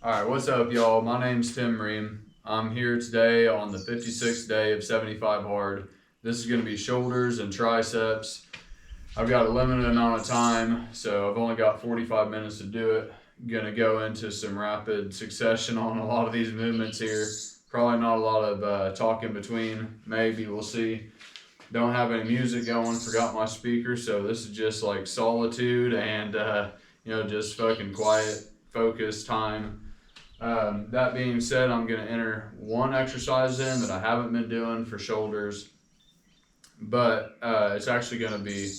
Alright, what's up y'all? My name's Tim Ream. I'm here today on the 56th day of 75 hard. This is going to be shoulders and triceps. I've got a limited amount of time, so I've only got 45 minutes to do it. I'm going to go into some rapid succession on a lot of these movements here. Probably not a lot of talk in between. Maybe, we'll see. Don't have any music going, forgot my speaker, so this is just like solitude and just fucking quiet, focused time. That being said, I'm going to enter one exercise in that I haven't been doing for shoulders, but it's actually going to be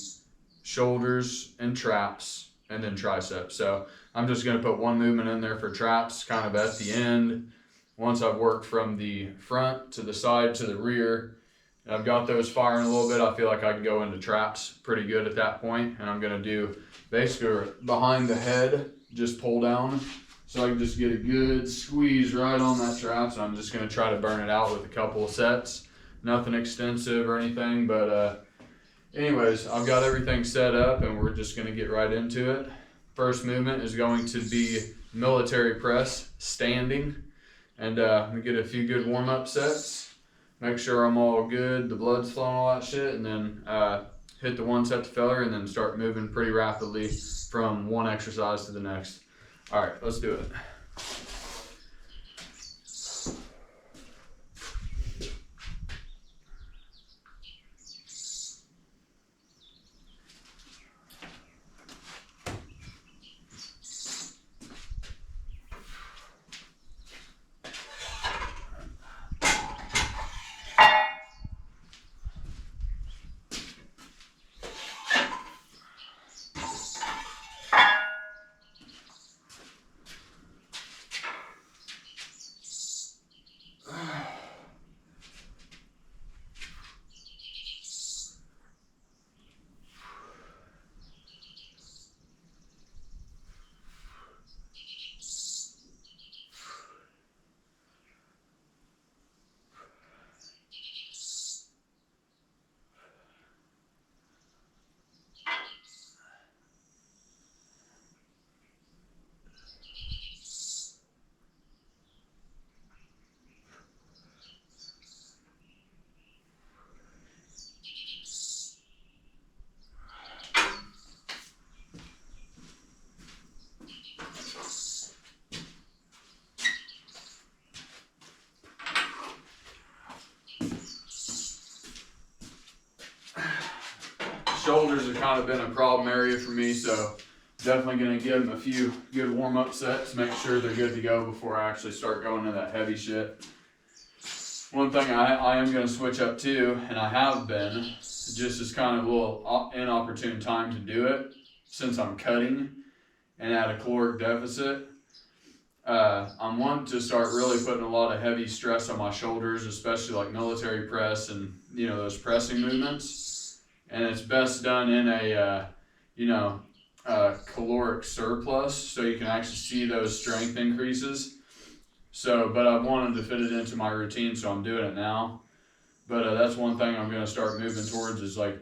shoulders and traps and then triceps. So I'm just going to put one movement in there for traps kind of at the end. Once I've worked from the front to the side to the rear, and I've got those firing a little bit, I feel like I can go into traps pretty good at that point. And I'm going to do basically behind the head, just pull down. So I can just get a good squeeze right on that traps, and I'm just going to try to burn it out with a couple of sets. Nothing extensive or anything, but anyways, I've got everything set up and we're just going to get right into it. First movement is going to be military press, standing, and I'm going to get a few good warm-up sets. Make sure I'm all good, the blood's flowing, all that shit, and then hit the one set to failure and then start moving pretty rapidly from one exercise to the next. All right, let's do it. Shoulders have kind of been a problem area for me, so definitely going to give them a few good warm-up sets, make sure they're good to go before I actually start going into that heavy shit. One thing I am going to switch up to, and I have been, just as kind of a little inopportune time to do it, since I'm cutting and at a caloric deficit. I'm wanting to start really putting a lot of heavy stress on my shoulders, especially like military press and those pressing movements. And it's best done in a caloric surplus, so you can actually see those strength increases. So, but I wanted to fit it into my routine, so I'm doing it now. But that's one thing I'm going to start moving towards is like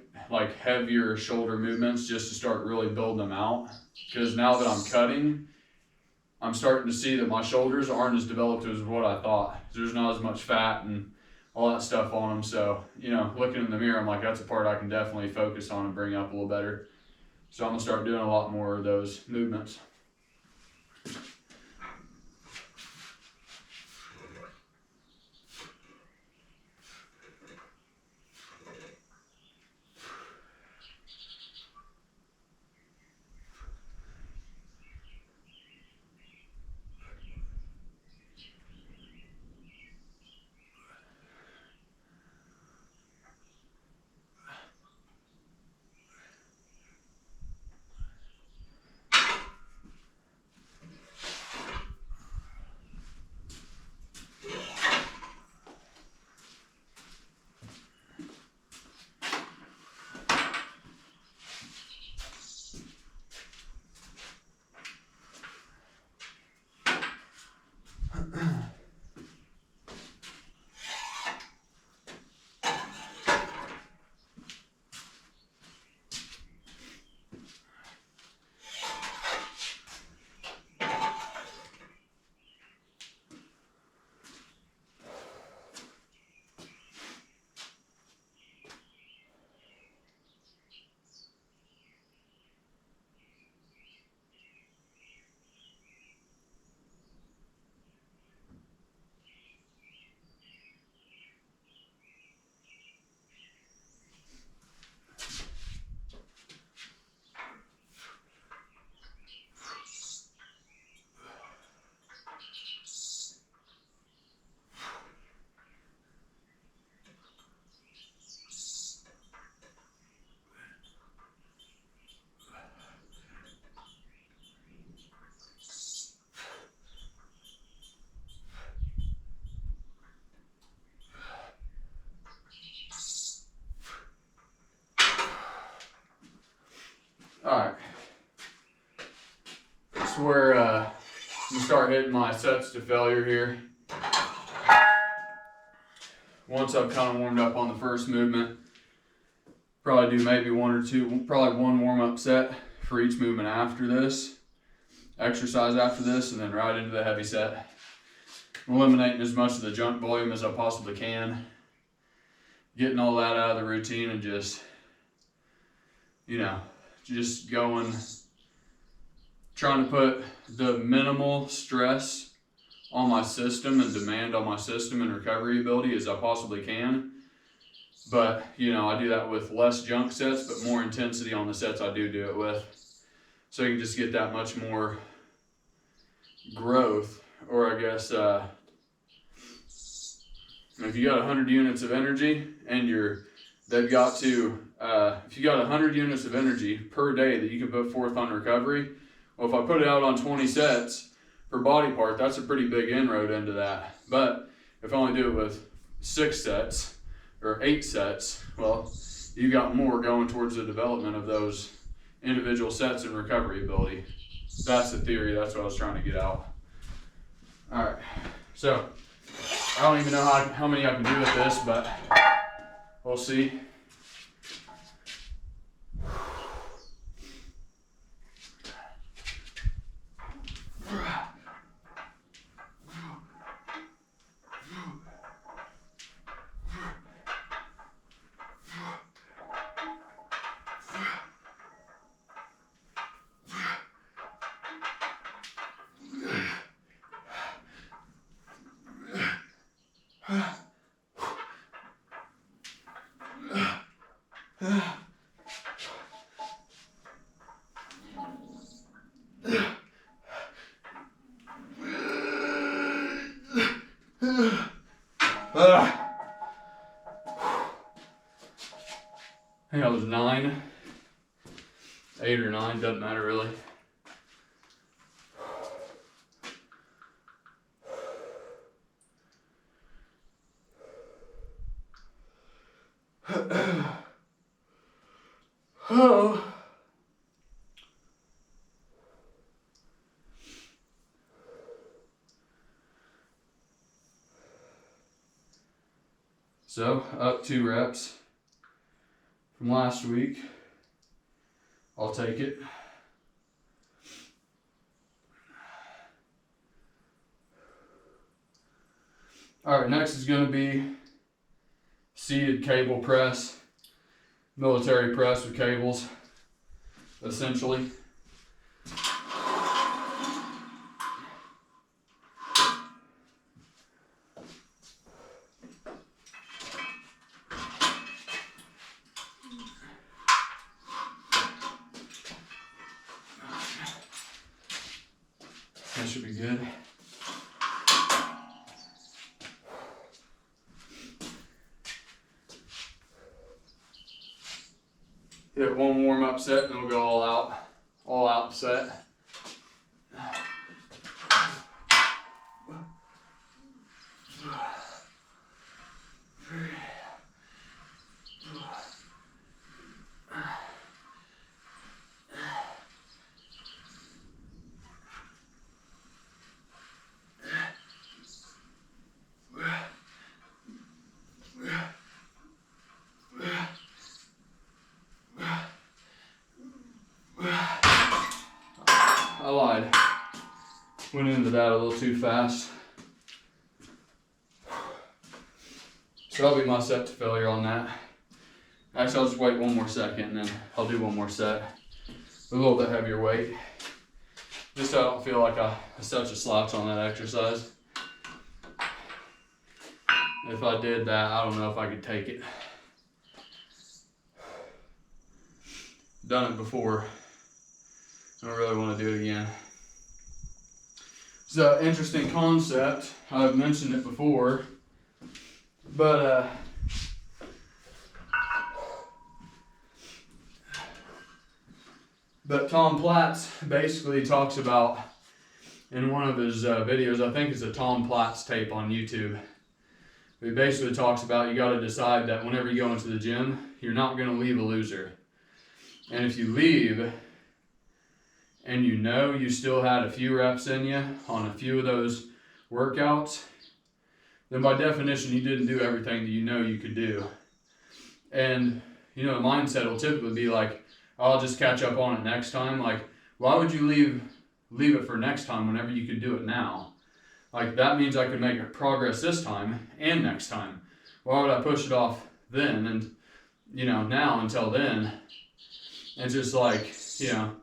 heavier shoulder movements, just to start really building them out. Because now that I'm cutting, I'm starting to see that my shoulders aren't as developed as what I thought. There's not as much fat and all that stuff on them. So, looking in the mirror, I'm like, that's a part I can definitely focus on and bring up a little better. So I'm going to start doing a lot more of those movements. hitting my sets to failure here. Once I've kind of warmed up on the first movement, probably do maybe one or two, probably one warm-up set for each movement after this, exercise after this, and then right into the heavy set. Eliminating as much of the junk volume as I possibly can, getting all that out of the routine, and just, you know, just going, trying to put the minimal stress on my system and demand on my system and recovery ability as I possibly can. But, you know, I do that with less junk sets, but more intensity on the sets I do it with. So you can just get that much more growth, or I guess, if you got 100 units of energy and they've got to, if you got 100 units of energy per day that you can put forth on recovery, well, if I put it out on 20 sets per body part, that's a pretty big inroad into that. But if I only do it with 6 sets or 8 sets, well, you got more going towards the development of those individual sets and recovery ability. That's the theory. That's what I was trying to get out. All right. So I don't even know how many I can do with this, but we'll see. I think I was 9, 8 or 9, doesn't matter really. Oh. So, up 2 reps from last week. I'll take it. All right, next is going to be seated cable press, military press with cables, essentially. That should be good. Hit one warm-up set and we'll go all out set. I lied. Went into that a little too fast. So that'll be my set to failure on that. Actually, I'll just wait one more second and then I'll do one more set with a little bit heavier weight. Just so I don't feel like I'm such a slouch on that exercise. If I did that, I don't know if I could take it. Done it before. I don't really want to do it again. It's an interesting concept. I've mentioned it before, but Tom Platz basically talks about in one of his videos, I think it's a Tom Platz tape on YouTube. He basically talks about you got to decide that whenever you go into the gym, you're not going to leave a loser. And if you leave and you know you still had a few reps in you on a few of those workouts, then by definition you didn't do everything that you know you could do. And you know, the mindset will typically be like, I'll just catch up on it next time. Like, why would you leave it for next time whenever you could do it now? Like, that means I could make progress this time and next time. Why would I push it off then and, you know, now until then? It's just like, you know,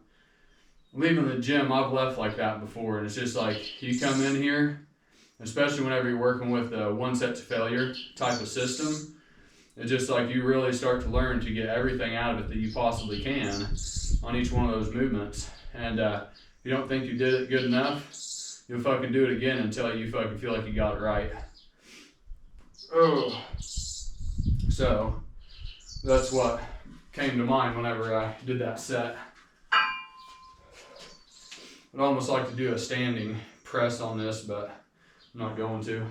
leaving the gym, I've left like that before, and it's just like, you come in here, especially whenever you're working with a one set to failure type of system, it's just like you really start to learn to get everything out of it that you possibly can on each one of those movements. And if you don't think you did it good enough, you'll fucking do it again until you fucking feel like you got it right. Oh. So that's what came to mind whenever I did that set. I'd almost like to do a standing press on this, but I'm not going to.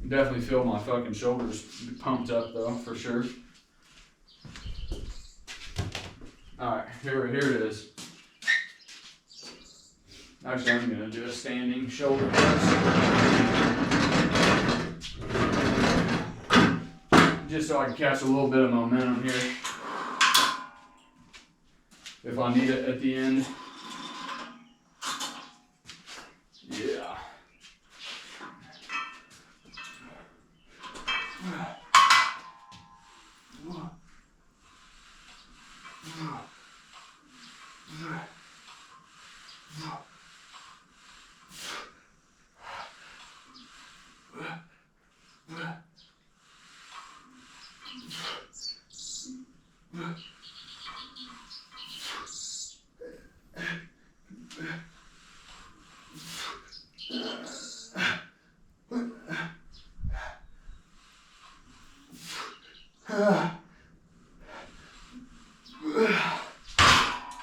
Definitely feel my fucking shoulders pumped up though, for sure. Alright, here it is. Actually, I'm going to do a standing shoulder press. Just so I can catch a little bit of momentum here. If I need it at the end. Yeah.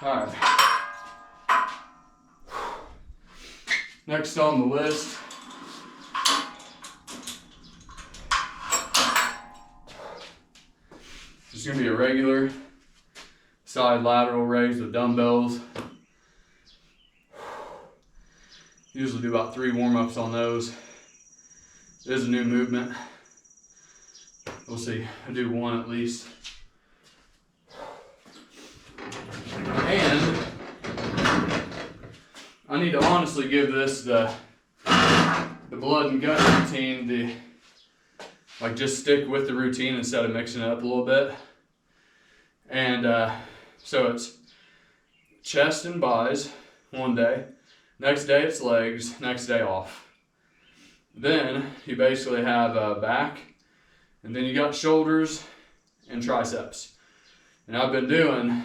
Alright. Next on the list, it's going to be a regular side lateral raise with dumbbells. Usually do about 3 warm-ups on those. It is a new movement. We'll see. I do 1 at least. And I need to honestly give this the blood and gut routine, like just stick with the routine instead of mixing it up a little bit. And so it's chest and buys one day, next day it's legs, next day off. Then you basically have back, and then you got shoulders and triceps. And I've been doing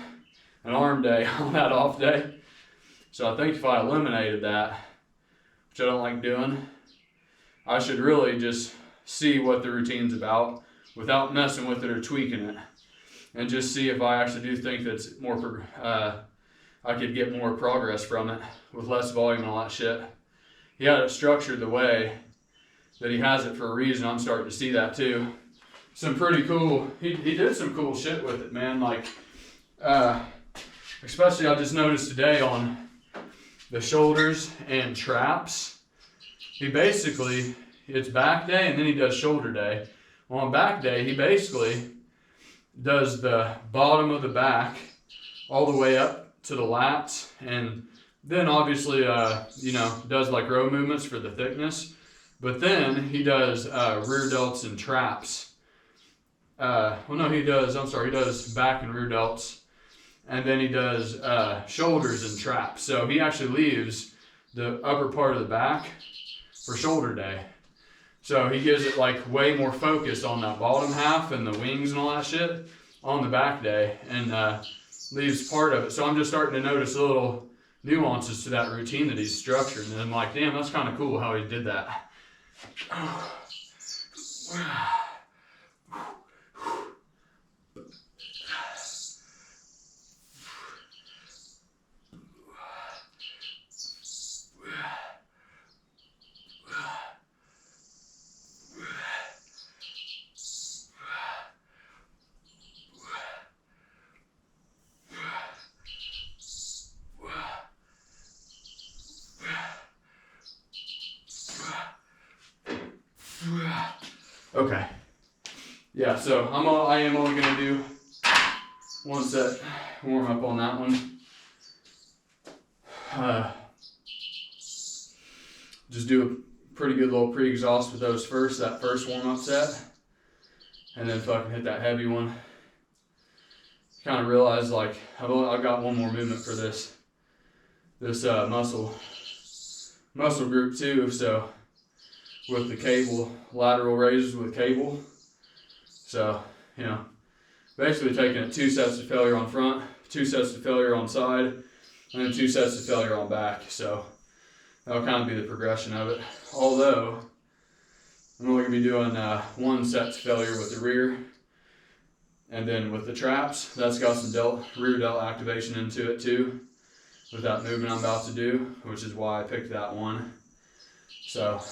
an arm day on that off day. So I think if I eliminated that, which I don't like doing, I should really just see what the routine's about without messing with it or tweaking it. And just see if I actually do think that's more, I could get more progress from it with less volume and all that shit. He had it structured the way that he has it for a reason. I'm starting to see that too. Some pretty cool, he did some cool shit with it, man. Like, especially I just noticed today on the shoulders and traps, he basically, it's back day and then he does shoulder day. Well, on back day, he basically does the bottom of the back all the way up to the lats, and then obviously, you know, does like row movements for the thickness, but then he does rear delts and traps. He does back and rear delts, and then he does shoulders and traps. So he actually leaves the upper part of the back for shoulder day. So he gives it like way more focus on that bottom half and the wings and all that shit on the back day, and leaves part of it. So I'm just starting to notice little nuances to that routine that he's structured, and I'm like, damn, that's kind of cool how he did that. Okay. Yeah, so I am only gonna do one set warm up on that one. Just do a pretty good little pre-exhaust with those that first warm up set, and then fucking hit that heavy one. Kind of realize like I've got one more movement for this muscle group too. So with the cable, lateral raises with cable. So, you know, basically taking it 2 sets to failure on front, 2 sets to failure on side, and then 2 sets to failure on back. So that'll kind of be the progression of it. Although I'm only gonna be doing 1 set to failure with the rear, and then with the traps, that's got some rear delt activation into it too, with that movement I'm about to do, which is why I picked that one. So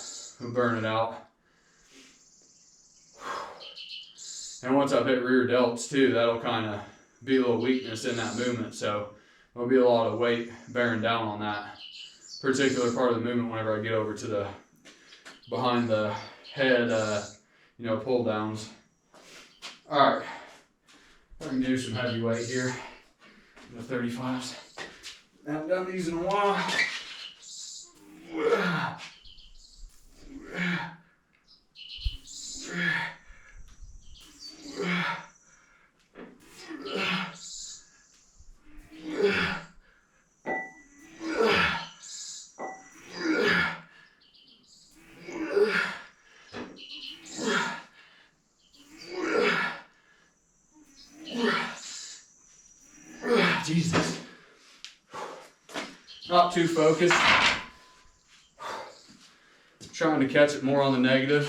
we'll burn it out. And once I've hit rear delts too, that'll kind of be a little weakness in that movement. So there'll be a lot of weight bearing down on that particular part of the movement whenever I get over to the behind the head, you know, pull downs. All right, I can do some heavy weight here, the 35s. I haven't done these in a while. Jesus. Not too focused. Trying to catch it more on the negative.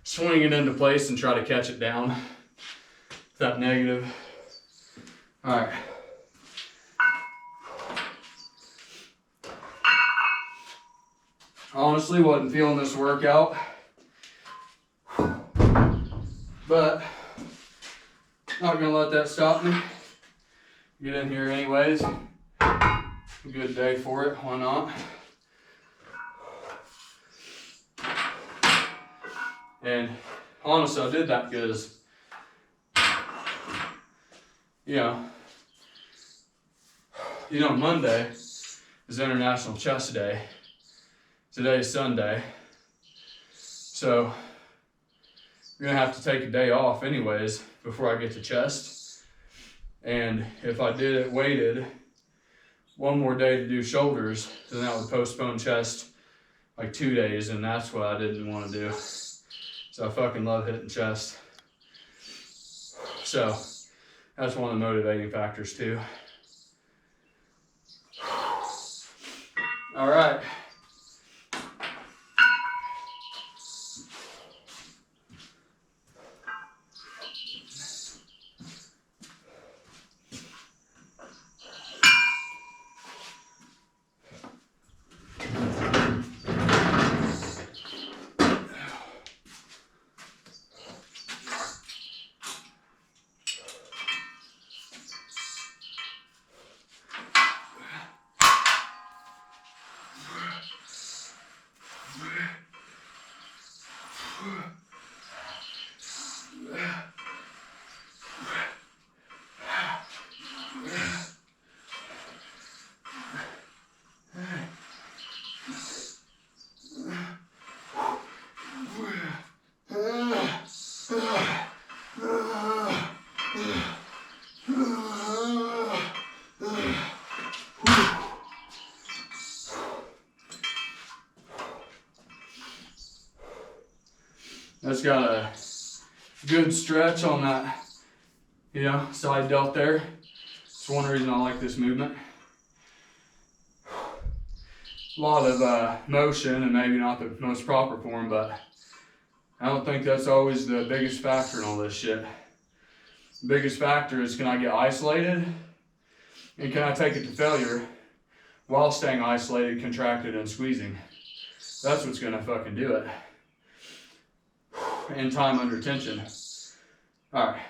Swing it into place and try to catch it down. That negative. All right. Honestly, wasn't feeling this workout, but not gonna let that stop me. Get in here anyways. Good day for it, why not? And honestly, I did that because, you know, Monday is International Chest Day. Today's Sunday. So I'm gonna have to take a day off anyways before I get to chest. And if I did it weighted, one more day to do shoulders, then that would postpone chest like 2 days, and that's what I didn't want to do. So I fucking love hitting chest. So that's one of the motivating factors too. All right. That's got a good stretch on that, side delt there. It's one reason I like this movement. A lot of motion and maybe not the most proper form, but I don't think that's always the biggest factor in all this shit. The biggest factor is, can I get isolated? And can I take it to failure while staying isolated, contracted, and squeezing? That's what's gonna fucking do it. And time under tension. All right.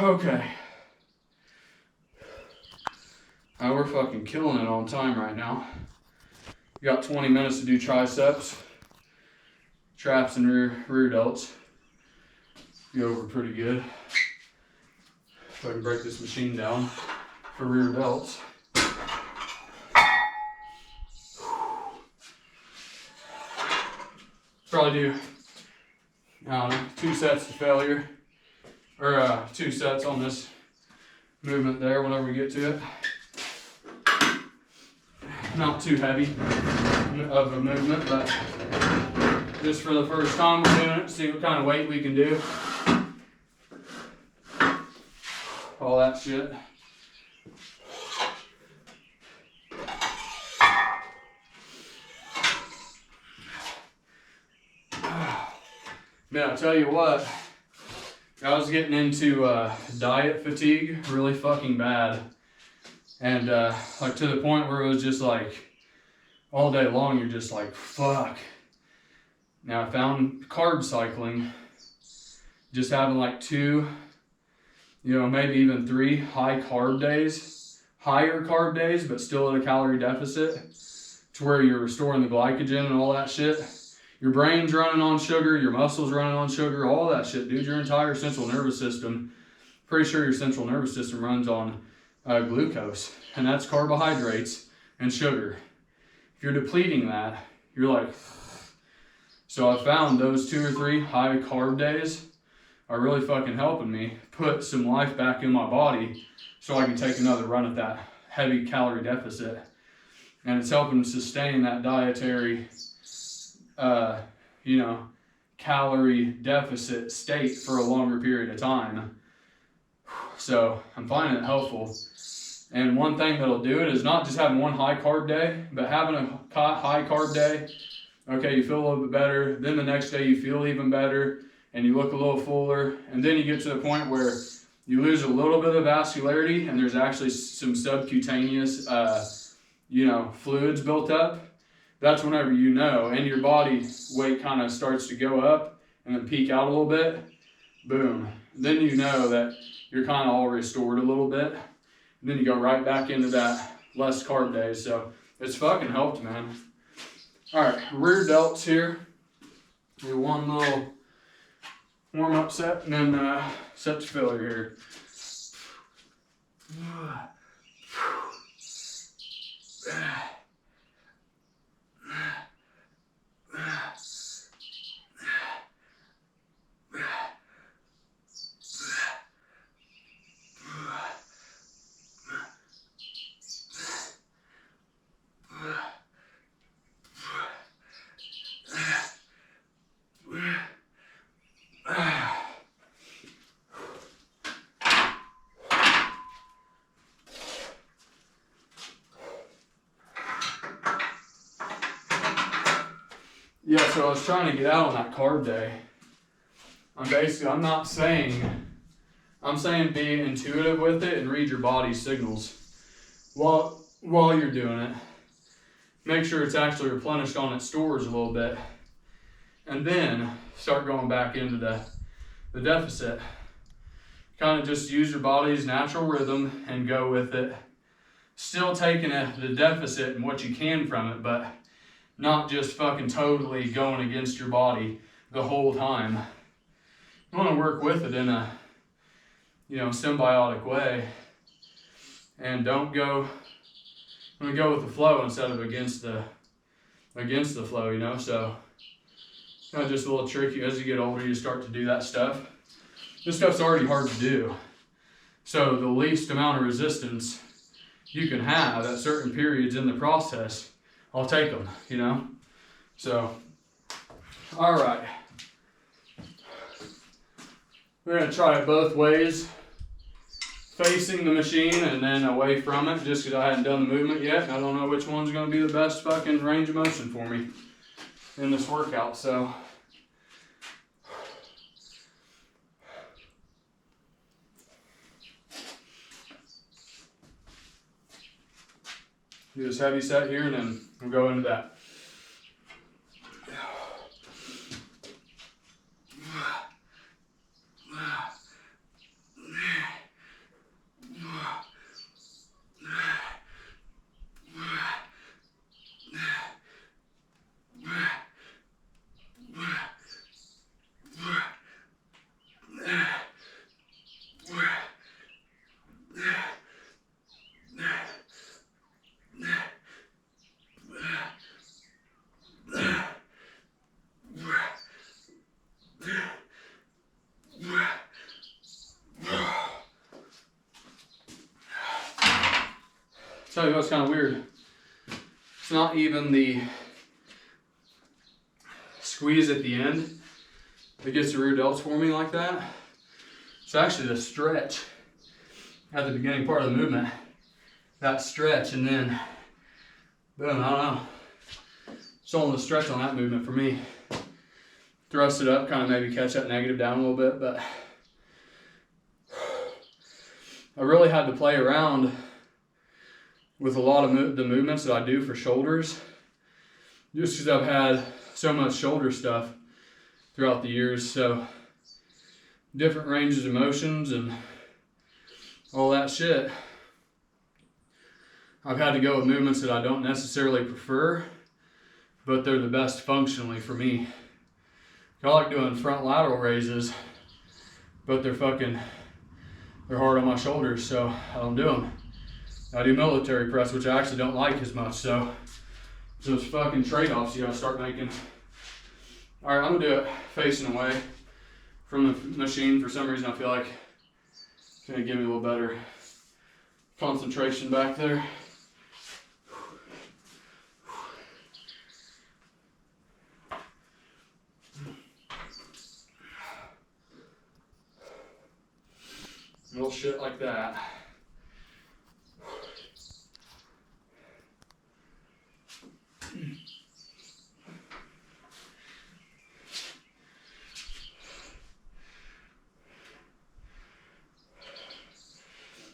Okay. We're fucking killing it on time right now. We got 20 minutes to do triceps, traps, and rear delts. Go over pretty good. If I can break this machine down for rear delts. Probably do, I don't know, 2 sets to failure, or 2 sets on this movement there whenever we get to it. Not too heavy of a movement, but just for the first time we're doing it, see what kind of weight we can do. All that shit. Man, I'll tell you what, I was getting into diet fatigue really fucking bad. And like to the point where it was just like all day long, you're just like, fuck. Now I found carb cycling, just having like 2, maybe even 3 higher carb days, but still at a calorie deficit, to where you're restoring the glycogen and all that shit. Your brain's running on sugar, your muscles running on sugar, all that shit, dude. Your entire central nervous system, pretty sure your central nervous system runs on glucose, and that's carbohydrates and sugar. If you're depleting that, you're like, so I found those 2 or 3 high carb days are really fucking helping me put some life back in my body so I can take another run at that heavy calorie deficit. And it's helping sustain that dietary calorie deficit state for a longer period of time. So I'm finding it helpful. And one thing that'll do it is not just having one high carb day, but having a high carb day. Okay, you feel a little bit better. Then the next day you feel even better and you look a little fuller. And then you get to the point where you lose a little bit of vascularity and there's actually some subcutaneous, fluids built up. That's whenever and your body weight kind of starts to go up and then peak out a little bit. Boom. Then you know that you're kind of all restored a little bit. And then you go right back into that less carb days. So it's fucking helped, man. All right, rear delts here. Do one little warm-up set and then set to failure here. Yeah, so I was trying to get out on that carb day. I'm saying be intuitive with it and read your body's signals while you're doing it. Make sure it's actually replenished on its stores a little bit. And then start going back into the deficit. Kind of just use your body's natural rhythm and go with it. Still taking the deficit and what you can from it, but not just fucking totally going against your body the whole time. You want to work with it in a, symbiotic way. And don't go, I'm gonna go with the flow instead of against the flow, so kind of just a little tricky. As you get older, you start to do that stuff. This stuff's already hard to do. So the least amount of resistance you can have at certain periods in the process, I'll take them, So, all right. We're gonna try it both ways. Facing the machine and then away from it, just because I hadn't done the movement yet. I don't know which one's gonna be the best fucking range of motion for me in this workout, so. Do this heavy set here and then we'll go into that. tell you what's kind of weird. It's not even the squeeze at the end that gets the rear delts for me like that. It's actually the stretch at the beginning part of the movement. That stretch, and then boom, I don't know. It's only the stretch on that movement for me. Thrust it up, kind of maybe catch that negative down a little bit, but I really had to play around with a lot of the movements that I do for shoulders, just because I've had so much shoulder stuff throughout the years. So different ranges of motions and all that shit. I've had to go with movements that I don't necessarily prefer, but they're the best functionally for me. I like doing front lateral raises, but they're hard on my shoulders, so I don't do them. I do military press, which I actually don't like as much, so those fucking trade-offs you gotta start making. All right, I'm gonna do it facing away from the machine. For some reason, I feel like it's gonna give me a little better concentration back there. Little shit like that.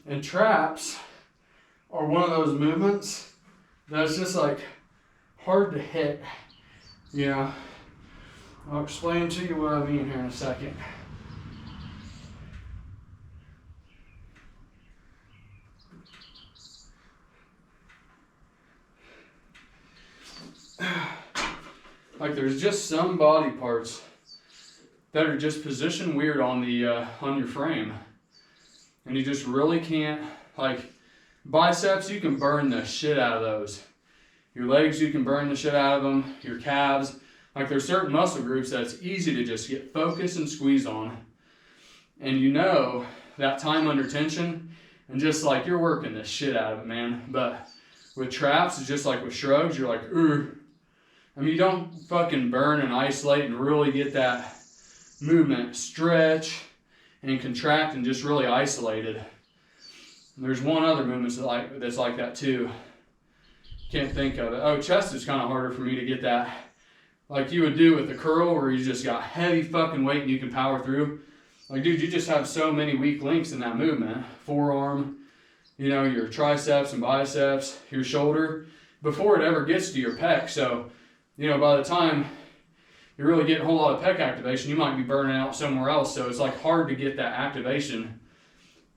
And traps are one of those movements that's just like hard to hit. You know, I'll explain to you what I mean here in a second. Like there's just some body parts that are just positioned weird on the on your frame, and you just really can't. Like biceps, you can burn the shit out of those. Your legs, you can burn the shit out of them. Your calves, like there's certain muscle groups that's easy to just get focused and squeeze on, and you know that time under tension, and just like you're working the shit out of it, man. But with traps, it's just like with shrugs, you're like, ooh. I mean, you don't fucking burn and isolate and really get that movement stretch and contract and just really isolated. And there's one other movement that's like that too. Can't think of it. Oh, chest is kind of harder for me to get that. Like you would do with the curl where you just got heavy fucking weight and you can power through. Like, dude, you just have so many weak links in that movement. Forearm, you know, your triceps and biceps, your shoulder, before it ever gets to your pec. So, you know, by the time you're really getting a whole lot of pec activation, you might be burning out somewhere else. So it's like hard to get that activation.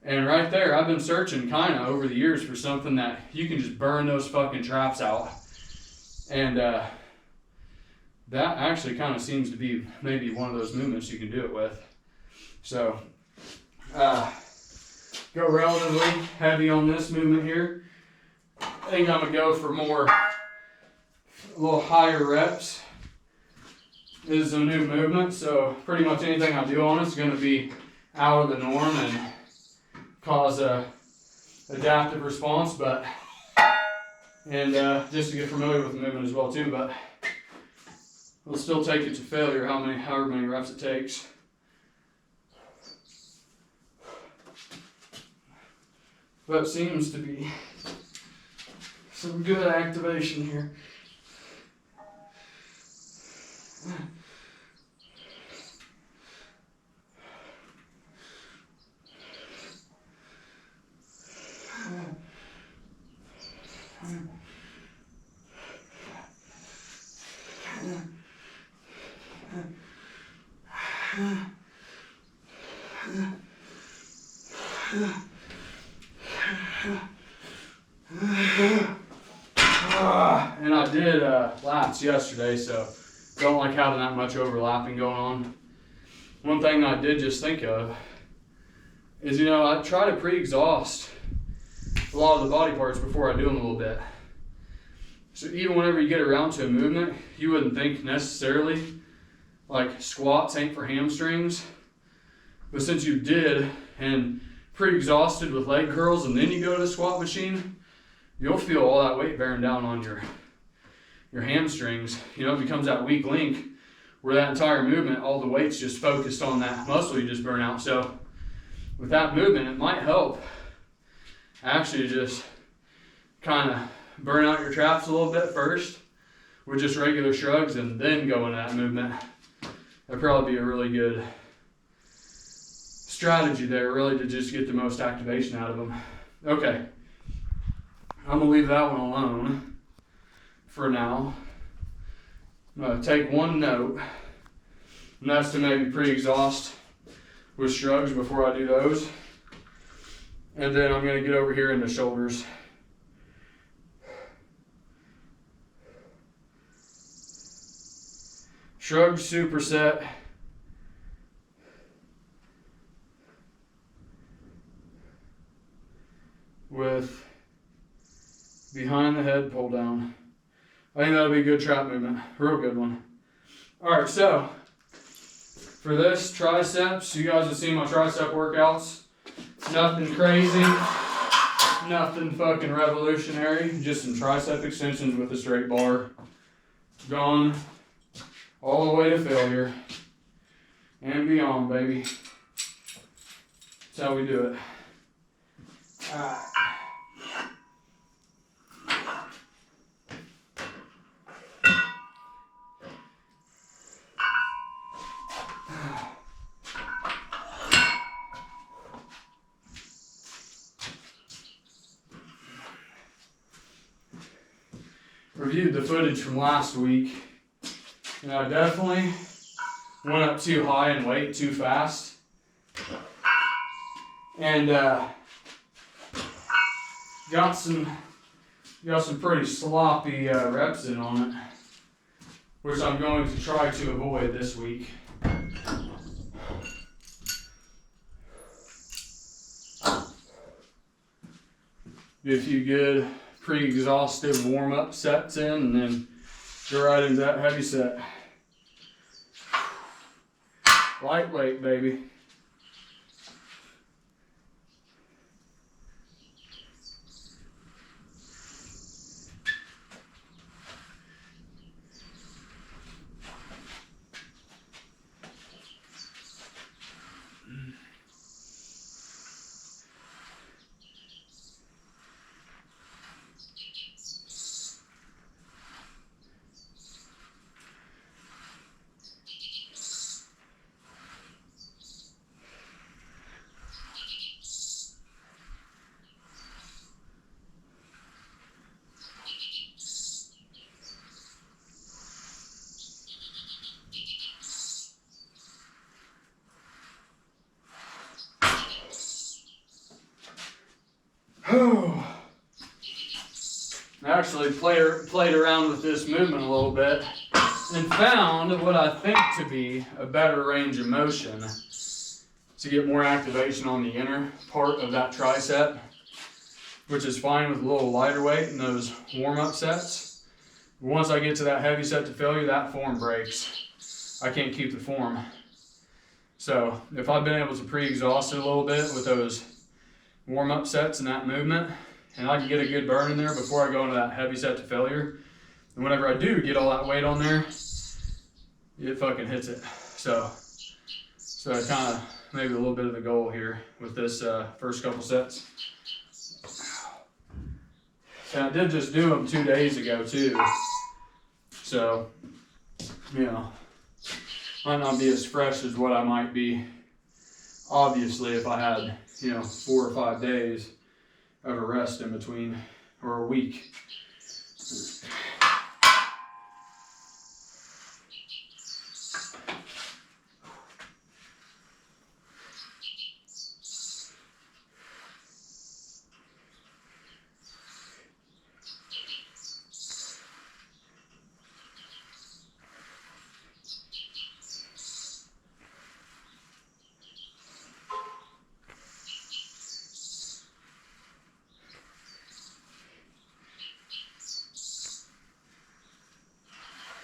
And right there, I've been searching kind of over the years for something that you can just burn those fucking traps out. And that actually kind of seems to be maybe one of those movements you can do it with. So go relatively heavy on this movement here. I think I'm gonna go for a little higher reps. This is a new movement, so pretty much anything I do on it is going to be out of the norm and cause a adaptive response, but just to get familiar with the movement as well too. But we'll still take it to failure however many reps it takes. But seems to be some good activation here. And I did laps yesterday, so don't like having that much overlapping going on. One thing I did just think of is, you know, I try to pre-exhaust a lot of the body parts before I do them a little bit. So even whenever you get around to a movement, you wouldn't think necessarily like squats ain't for hamstrings, but since you did and pre-exhausted with leg curls and then you go to the squat machine, you'll feel all that weight bearing down on your hamstrings. You know, it becomes that weak link where that entire movement, all the weight's just focused on that muscle you just burn out. So with that movement, it might help actually just kind of burn out your traps a little bit first with just regular shrugs and then go into that movement. That'd probably be a really good strategy there, really, to just get the most activation out of them. Okay, I'm gonna leave that one alone for now. I'm gonna take one note, and that's to maybe pre-exhaust with shrugs before I do those. And then I'm gonna get over here into shoulders. Shrug superset. With behind the head pull down. I think that'll be a good trap movement, real good one. All right, so for this triceps, you guys have seen my tricep workouts. Nothing crazy, nothing fucking revolutionary, just some tricep extensions with a straight bar. Gone all the way to failure and beyond, baby. That's how we do it. All right. Reviewed the footage from last week, and I definitely went up too high in weight too fast, and got some pretty sloppy reps in on it, which I'm going to try to avoid this week. Do a few good pre-exhaustive warm-up sets in, and then go right into that heavy set. Lightweight, baby. I actually played around with this movement a little bit and found what I think to be a better range of motion to get more activation on the inner part of that tricep, which is fine with a little lighter weight in those warm-up sets. Once I get to that heavy set to failure, that form breaks. I can't keep the form. So if I've been able to pre-exhaust it a little bit with those warm-up sets and that movement, and I can get a good burn in there before I go into that heavy set to failure, and whenever I do get all that weight on there, it fucking hits it. So kind of maybe a little bit of the goal here with this first couple sets. And I did just do them 2 days ago too, so you know, might not be as fresh as what I might be obviously if I had, you know, 4 or 5 days of a rest in between, or a week.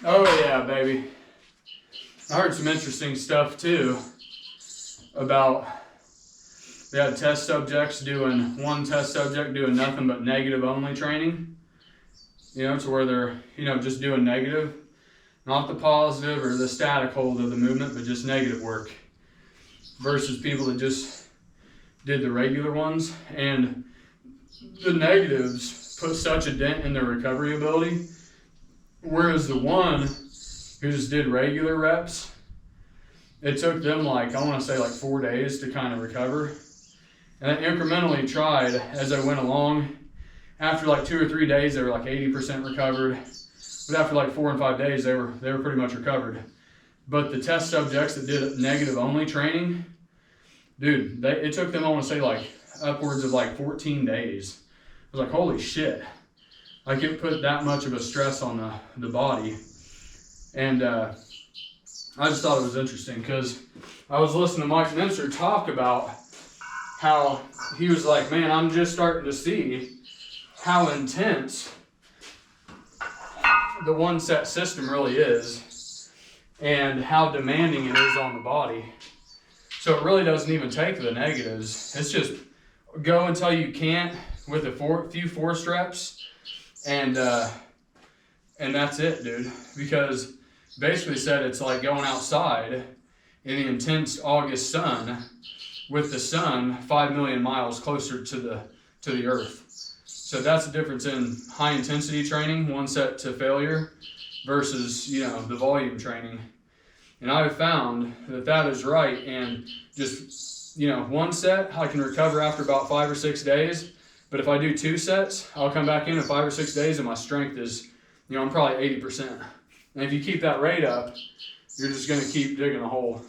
Oh yeah, baby. I heard some interesting stuff too about They had test subjects doing, one test subject doing nothing but negative only training, you know, to where they're, you know, just doing negative, not the positive or the static hold of the movement, but just negative work, versus people that just did the regular ones. And the negatives put such a dent in their recovery ability, whereas the one who just did regular reps, it took them like, I want to say like 4 days to kind of recover. And I incrementally tried as I went along. After like 2 or 3 days, they were like 80% recovered. But after like 4 and 5 days, they were pretty much recovered. But the test subjects that did negative only training, dude, it took them, I want to say, like upwards of like 14 days. I was like, holy shit. Like, it put that much of a stress on the body. And I just thought it was interesting because I was listening to Mike Minster talk about how he was like, man, I'm just starting to see how intense the one set system really is and how demanding it is on the body. So it really doesn't even take the negatives. It's just go until you can't with a few forced reps, and that's it, dude. Because basically said it's like going outside in the intense August sun with the sun 5 million miles closer to the earth. So that's the difference in high intensity training, one set to failure, versus, you know, the volume training. And I've found that is right. And just, you know, one set I can recover after about 5 or 6 days. But if I do 2 sets, I'll come back in 5 or 6 days and my strength is, you know, I'm probably 80%. And if you keep that rate up, you're just going to keep digging a hole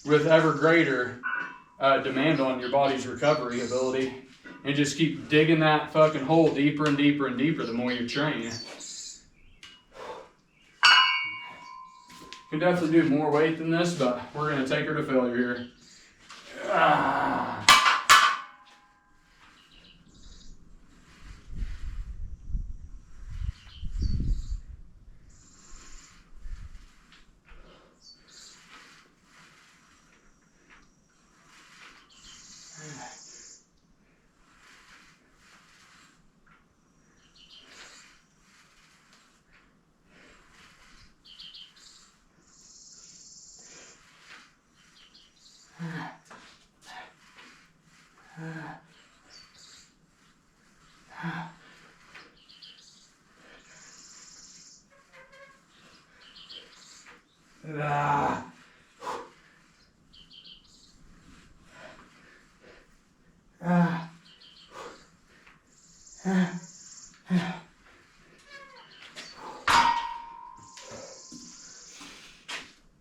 with ever greater demand on your body's recovery ability, and just keep digging that fucking hole deeper and deeper and deeper the more you train. You can definitely do more weight than this, but we're going to take her to failure here.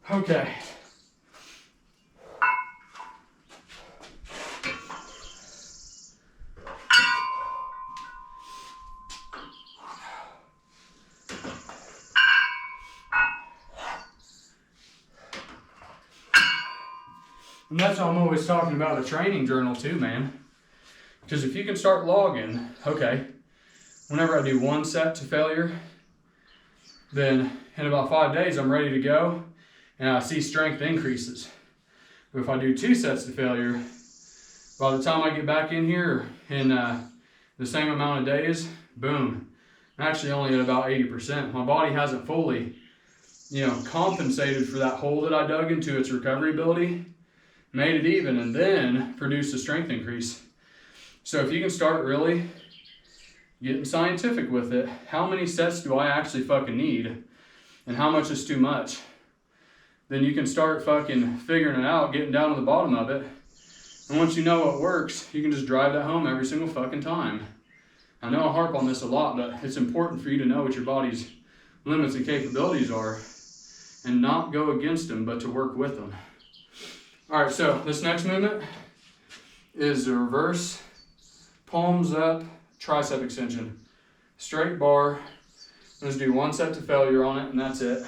Okay. And that's what I'm always talking about, a training journal too, man. Because if you can start logging, okay, whenever I do 1 set to failure, then in about 5 days I'm ready to go and I see strength increases. But if I do 2 sets to failure, by the time I get back in here in the same amount of days, boom, I'm actually only at about 80%. My body hasn't fully, you know, compensated for that hole that I dug into its recovery ability, made it even, and then produced a strength increase. So if you can start really getting scientific with it, how many sets do I actually fucking need and how much is too much? Then you can start fucking figuring it out, getting down to the bottom of it. And once you know what works, you can just drive that home every single fucking time. I know I harp on this a lot, but it's important for you to know what your body's limits and capabilities are and not go against them, but to work with them. All right, so this next movement is the reverse palms up tricep extension. Straight bar. Let's do 1 set to failure on it, and that's it.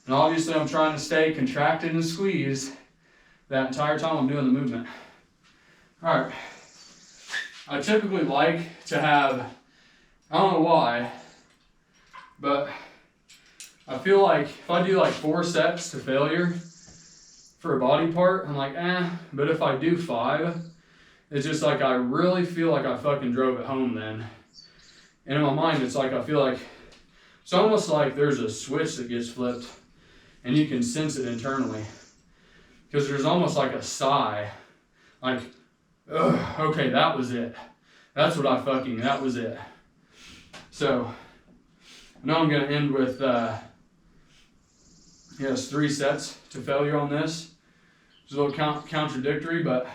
And obviously I'm trying to stay contracted and squeezed that entire time I'm doing the movement. All right. I typically like to have, I don't know why, but I feel like if I do like 4 sets to failure for a body part, I'm like, but if I do 5, it's just like I really feel like I fucking drove it home then. And in my mind, it's like I feel like, it's almost like there's a switch that gets flipped and you can sense it internally. Because there's almost like a sigh, like, ugh, okay, that was it. That's what that was it. So, I know I'm going to end with, yes, 3 sets to failure on this. It's a little contradictory, but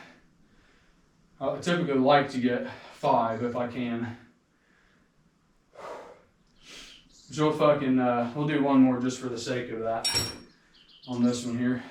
I typically like to get 5 if I can. So we'll do one more just for the sake of that on this one here.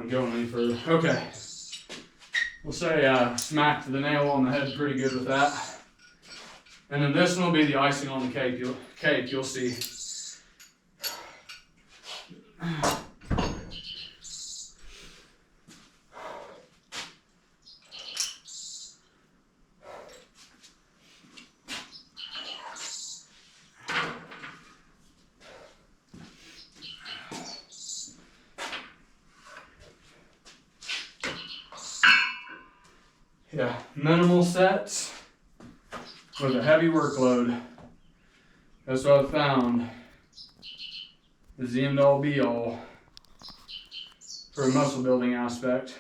Go any further. Okay. We'll say smacked the nail on the head pretty good with that. And then this one will be the icing on the cake. You'll see. Yeah, minimal sets with a heavy workload. That's what I've found is the end all be all for a muscle building aspect.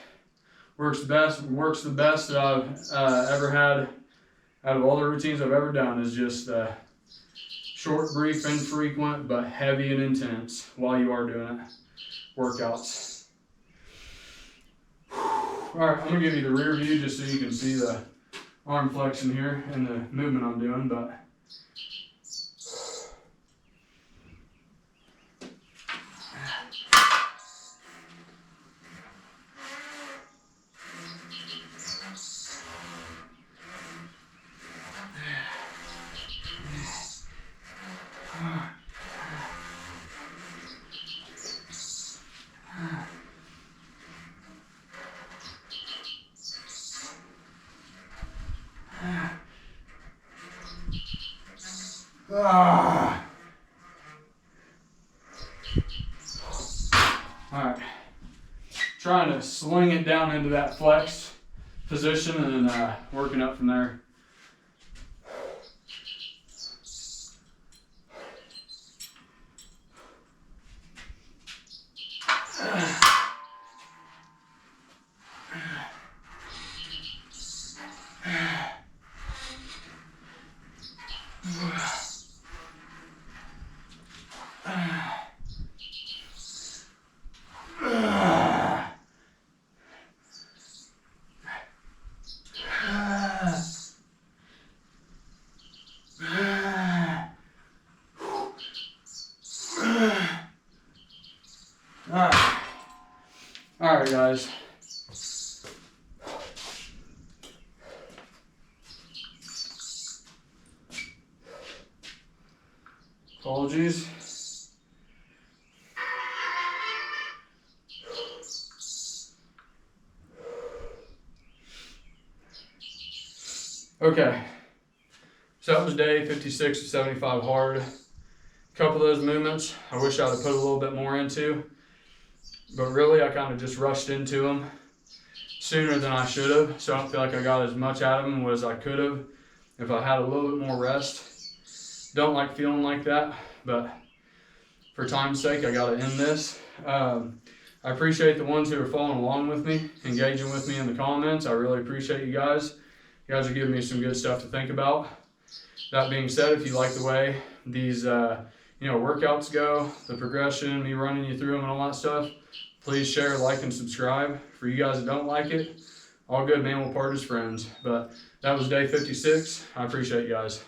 Works the best that I've ever had out of all the routines I've ever done is just short, brief, infrequent, but heavy and intense while you are doing it. Workouts. Alright, I'm going to give you the rear view just so you can see the arm flexion here and the movement I'm doing, but Alright, trying to sling it down into that flex position and then working up from there. Alright guys. Apologies. Okay, so that was day 56 of 75 hard. A couple of those movements I wish I'd have put a little bit more into, but really I kind of just rushed into them sooner than I should have, so I don't feel like I got as much out of them as I could have if I had a little bit more rest. Don't like feeling like that, but for time's sake I got to end this. I appreciate the ones who are following along with me, engaging with me in the comments. I really appreciate you guys. You guys are giving me some good stuff to think about. That being said, if you like the way these workouts go, the progression, me running you through them and all that stuff, please share, like, and subscribe. For you guys that don't like it, all good, man. We'll part as friends. But that was day 56. I appreciate you guys.